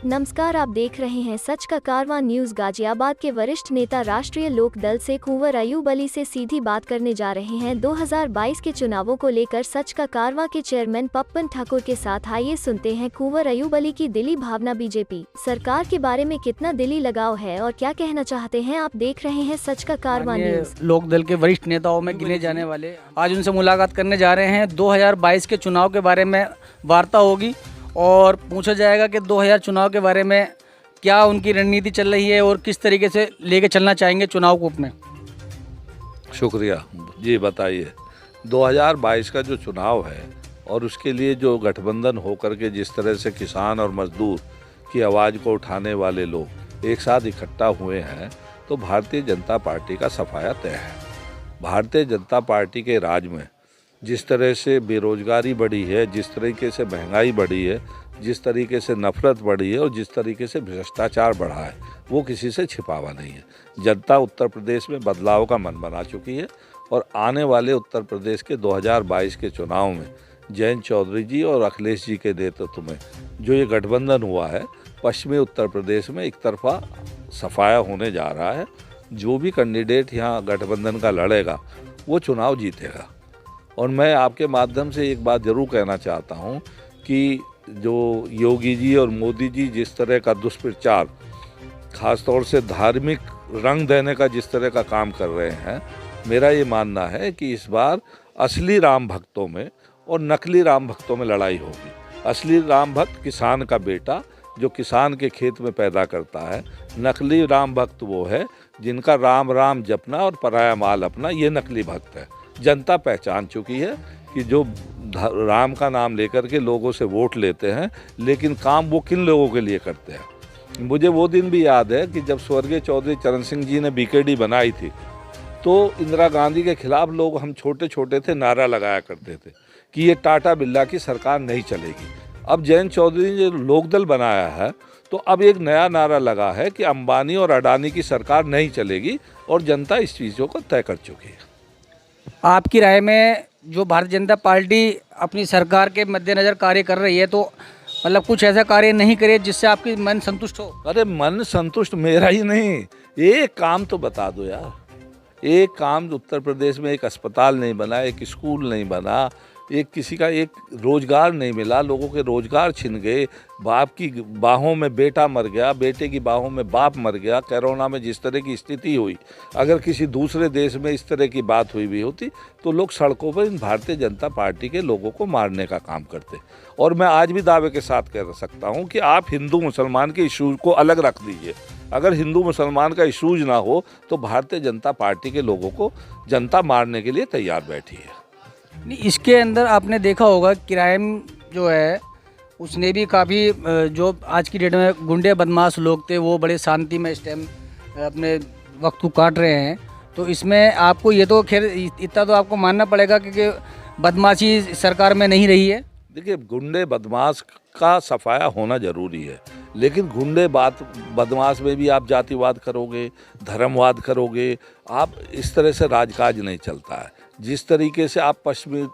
नमस्कार, आप देख रहे हैं सच का कारवां न्यूज। गाजियाबाद के वरिष्ठ नेता राष्ट्रीय लोक दल से कुंवर अयूब अली से सीधी बात करने जा रहे हैं 2022 के चुनावों को लेकर। सच का कारवां के चेयरमैन पप्पन ठाकुर के साथ आइए सुनते हैं कुंवर अयूब अली की दिली भावना। बीजेपी सरकार के बारे में कितना दिली लगाव है और क्या कहना चाहते हैं। आप देख रहे हैं सच का कारवां न्यूज। लोक दल के वरिष्ठ नेताओं में गिने जाने वाले आज उनसे मुलाकात करने जा रहे हैं। 2022 के चुनाव के बारे में वार्ता होगी और पूछा जाएगा कि 2000 चुनाव के बारे में क्या उनकी रणनीति चल रही है और किस तरीके से लेके चलना चाहेंगे चुनाव को अपने। शुक्रिया जी। बताइए 2022 का जो चुनाव है और उसके लिए जो गठबंधन होकर के जिस तरह से किसान और मजदूर की आवाज़ को उठाने वाले लोग एक साथ इकट्ठा हुए हैं, तो भारतीय जनता पार्टी का सफाया तय है। भारतीय जनता पार्टी के राज में जिस तरह से बेरोजगारी बढ़ी है, जिस तरीके से महंगाई बढ़ी है, जिस तरीके से नफरत बढ़ी है और जिस तरीके से भ्रष्टाचार बढ़ा है, वो किसी से छिपावा नहीं है। जनता उत्तर प्रदेश में बदलाव का मन बना चुकी है और आने वाले उत्तर प्रदेश के 2022 के चुनाव में जयंत चौधरी जी और अखिलेश जी के नेतृत्व में जो ये गठबंधन हुआ है, पश्चिमी उत्तर प्रदेश में एक तरफा सफाया होने जा रहा है। जो भी कैंडिडेट यहाँ गठबंधन का लड़ेगा वो चुनाव जीतेगा। और मैं आपके माध्यम से एक बात ज़रूर कहना चाहता हूँ कि जो योगी जी और मोदी जी जिस तरह का दुष्प्रचार, ख़ासतौर से धार्मिक रंग देने का जिस तरह का काम कर रहे हैं, मेरा ये मानना है कि इस बार असली राम भक्तों में और नकली राम भक्तों में लड़ाई होगी। असली राम भक्त किसान का बेटा जो किसान के खेत में पैदा करता है, नकली राम भक्त वो है जिनका राम राम जपना और पराया माल अपना, ये नकली भक्त है। जनता पहचान चुकी है कि जो राम का नाम लेकर के लोगों से वोट लेते हैं, लेकिन काम वो किन लोगों के लिए करते हैं। मुझे वो दिन भी याद है कि जब स्वर्गीय चौधरी चरण सिंह जी ने बीकेडी बनाई थी, तो इंदिरा गांधी के खिलाफ लोग, हम छोटे छोटे थे, नारा लगाया करते थे कि ये टाटा बिरला की सरकार नहीं चलेगी। अब जयंत चौधरी ने लोकदल बनाया है, तो अब एक नया नारा लगा है कि अंबानी और अडानी की सरकार नहीं चलेगी और जनता इस चीज़ों को तय कर चुकी है। आपकी राय में जो भारतीय जनता पार्टी अपनी सरकार के मद्देनज़र कार्य कर रही है, तो मतलब कुछ ऐसा कार्य नहीं करे जिससे आपकी मन संतुष्ट हो? अरे मन संतुष्ट मेरा ही नहीं, एक काम तो बता दो यार। एक काम उत्तर प्रदेश में एक अस्पताल नहीं बना, एक स्कूल नहीं बना, एक किसी का एक रोज़गार नहीं मिला, लोगों के रोज़गार छिन गए। बाप की बाहों में बेटा मर गया, बेटे की बाहों में बाप मर गया। कोरोना में जिस तरह की स्थिति हुई, अगर किसी दूसरे देश में इस तरह की बात हुई भी होती तो लोग सड़कों पर इन भारतीय जनता पार्टी के लोगों को मारने का काम करते। और मैं आज भी दावे के साथ कह सकता हूँ कि आप हिंदू मुसलमान के इशूज़ को अलग रख दीजिए। अगर हिंदू मुसलमान का इशूज ना हो तो भारतीय जनता पार्टी के लोगों को जनता मारने के लिए तैयार बैठी है। इसके अंदर आपने देखा होगा क्राइम जो है उसने भी काफ़ी, जो आज की डेट में गुंडे बदमाश लोग थे वो बड़े शांति में इस टाइम अपने वक्त को काट रहे हैं। तो इसमें आपको ये तो खैर इतना तो आपको मानना पड़ेगा कि बदमाशी सरकार में नहीं रही है। देखिए, गुंडे बदमाश का सफाया होना ज़रूरी है, लेकिन गुंडे बदमाश में भी आप जातिवाद करोगे, धर्मवाद करोगे, आप इस तरह से राजकाज नहीं चलता है। जिस तरीके से आप पश्चिमी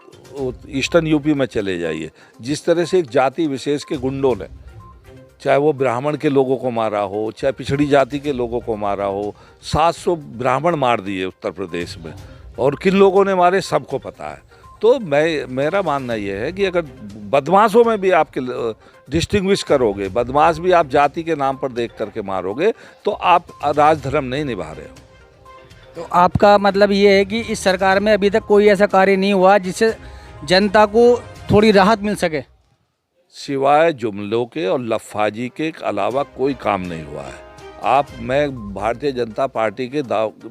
ईस्टर्न यूपी में चले जाइए, जिस तरह से एक जाति विशेष के गुंडों ने, चाहे वो ब्राह्मण के लोगों को मारा हो, चाहे पिछड़ी जाति के लोगों को मारा हो, 700 ब्राह्मण मार दिए उत्तर प्रदेश में, और किन लोगों ने मारे सबको पता है। तो मेरा मानना ये है कि अगर बदमाशों में भी आपके डिस्टिंग्विश करोगे, बदमाश भी आप जाति के नाम पर देख करके मारोगे, तो आप राजधर्म नहीं निभा रहे हो। तो आपका मतलब ये है कि इस सरकार में अभी तक कोई ऐसा कार्य नहीं हुआ जिससे जनता को थोड़ी राहत मिल सके? सिवाय जुमलों के और लफाजी के अलावा कोई काम नहीं हुआ है। मैं भारतीय जनता पार्टी के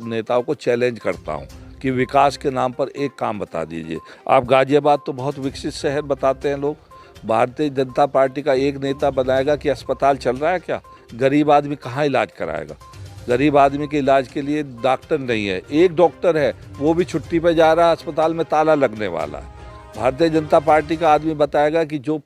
नेताओं को चैलेंज करता हूँ कि विकास के नाम पर एक काम बता दीजिए। आप गाजियाबाद तो बहुत विकसित शहर बताते हैं लोग, भारतीय जनता पार्टी का एक नेता बनाएगा कि अस्पताल चल रहा है क्या? गरीब आदमी कहाँ इलाज कराएगा? गरीब आदमी के इलाज के लिए डॉक्टर नहीं है, एक डॉक्टर है वो भी छुट्टी पर जा रहा है, अस्पताल में ताला लगने वाला है। भारतीय जनता पार्टी का आदमी बताएगा कि जो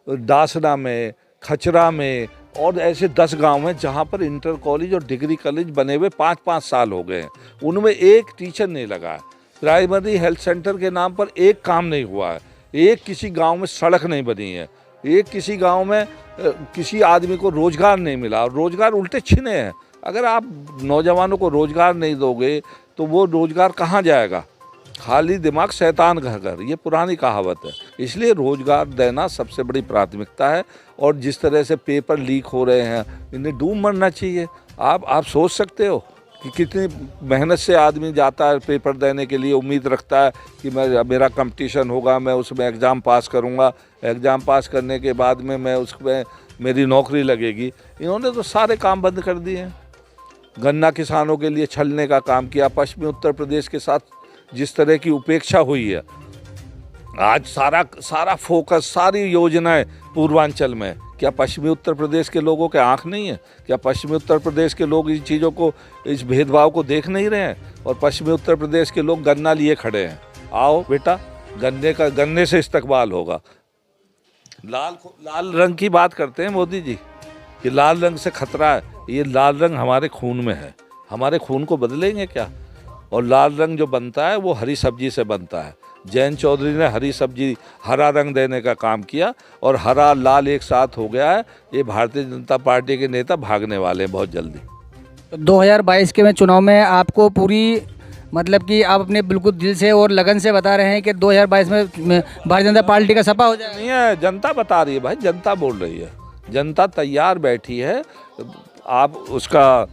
दासना में, खचरा में और ऐसे 10 गांव हैं जहां पर इंटर कॉलेज और डिग्री कॉलेज बने हुए 5-5 साल हो गए हैं, उनमें एक टीचर नहीं लगा है। प्राइमरी हेल्थ सेंटर के नाम पर एक काम नहीं हुआ है, एक किसी गांव में सड़क नहीं बनी है, एक किसी गांव में किसी आदमी को रोज़गार नहीं मिला और रोज़गार उल्टे छिने हैं। अगर आप नौजवानों को रोज़गार नहीं दोगे तो वो रोज़गार कहाँ जाएगा? खाली दिमाग शैतान घर घर, ये पुरानी कहावत है। इसलिए रोज़गार देना सबसे बड़ी प्राथमिकता है। और जिस तरह से पेपर लीक हो रहे हैं, इन्हें डूब मरना चाहिए। आप सोच सकते हो कि कितनी मेहनत से आदमी जाता है पेपर देने के लिए, उम्मीद रखता है कि मेरा कंपटीशन होगा, मैं उसमें एग्ज़ाम पास करूंगा, एग्ज़ाम पास करने के बाद में मैं उसमें मेरी नौकरी लगेगी। इन्होंने तो सारे काम बंद कर दिए हैं। गन्ना किसानों के लिए छलने का काम किया। पश्चिमी उत्तर प्रदेश के साथ जिस तरह की उपेक्षा हुई है, आज सारा फोकस, सारी योजनाएं पूर्वांचल में। क्या पश्चिमी उत्तर प्रदेश के लोगों के आंख नहीं है? क्या पश्चिमी उत्तर प्रदेश के लोग इन चीज़ों को, इस भेदभाव को देख नहीं रहे हैं? और पश्चिमी उत्तर प्रदेश के लोग गन्ना लिए खड़े हैं। आओ बेटा, गन्ने से इस्तकबाल होगा। लाल रंग की बात करते हैं मोदी जी कि लाल रंग से खतरा है। ये लाल रंग हमारे खून में है, हमारे खून को बदलेंगे क्या? और लाल रंग जो बनता है वो हरी सब्जी से बनता है। जयंत चौधरी ने हरी सब्जी, हरा रंग देने का काम किया और हरा लाल एक साथ हो गया है। ये भारतीय जनता पार्टी के नेता भागने वाले हैं बहुत जल्दी। 2022 के चुनाव में आपको पूरी, मतलब कि आप अपने बिल्कुल दिल से और लगन से बता रहे हैं कि 2022 में भारतीय जनता पार्टी का सपा हो जाएगा। नहीं है, जनता बता रही है भाई, जनता बोल रही है। जनता तैयार बैठी है। आप उसका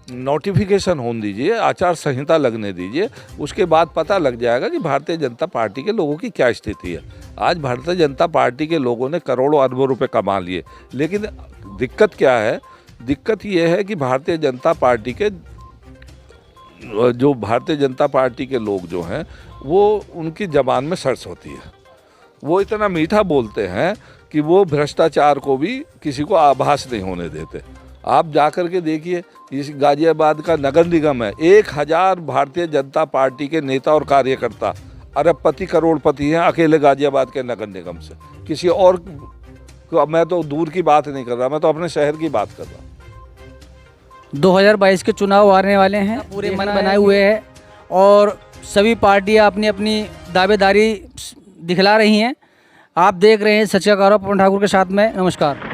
नोटिफिकेशन होने दीजिए, आचार संहिता लगने दीजिए, उसके बाद पता लग जाएगा कि भारतीय जनता पार्टी के लोगों की क्या स्थिति है। आज भारतीय जनता पार्टी के लोगों ने करोड़ों अरबों रुपए कमा लिए, लेकिन दिक्कत क्या है? दिक्कत ये है कि भारतीय जनता पार्टी के लोग जो हैं वो, उनकी ज़बान में सरस होती है। वो इतना मीठा बोलते हैं कि वो भ्रष्टाचार को भी किसी को आभास नहीं होने देते। आप जाकर के देखिए, इस गाजियाबाद का नगर निगम है, 1000 भारतीय जनता पार्टी के नेता और कार्यकर्ता अरबपति करोड़पति हैं अकेले गाजियाबाद के नगर निगम से। किसी और, मैं तो दूर की बात नहीं कर रहा, मैं तो अपने शहर की बात कर रहा हूँ। 2022 के चुनाव आने वाले हैं, पूरे मन बनाए हुए हैं और सभी पार्टियां अपनी अपनी दावेदारी दिखला रही हैं। आप देख रहे हैं सच का कारवा पवन ठाकुर के साथ में। नमस्कार।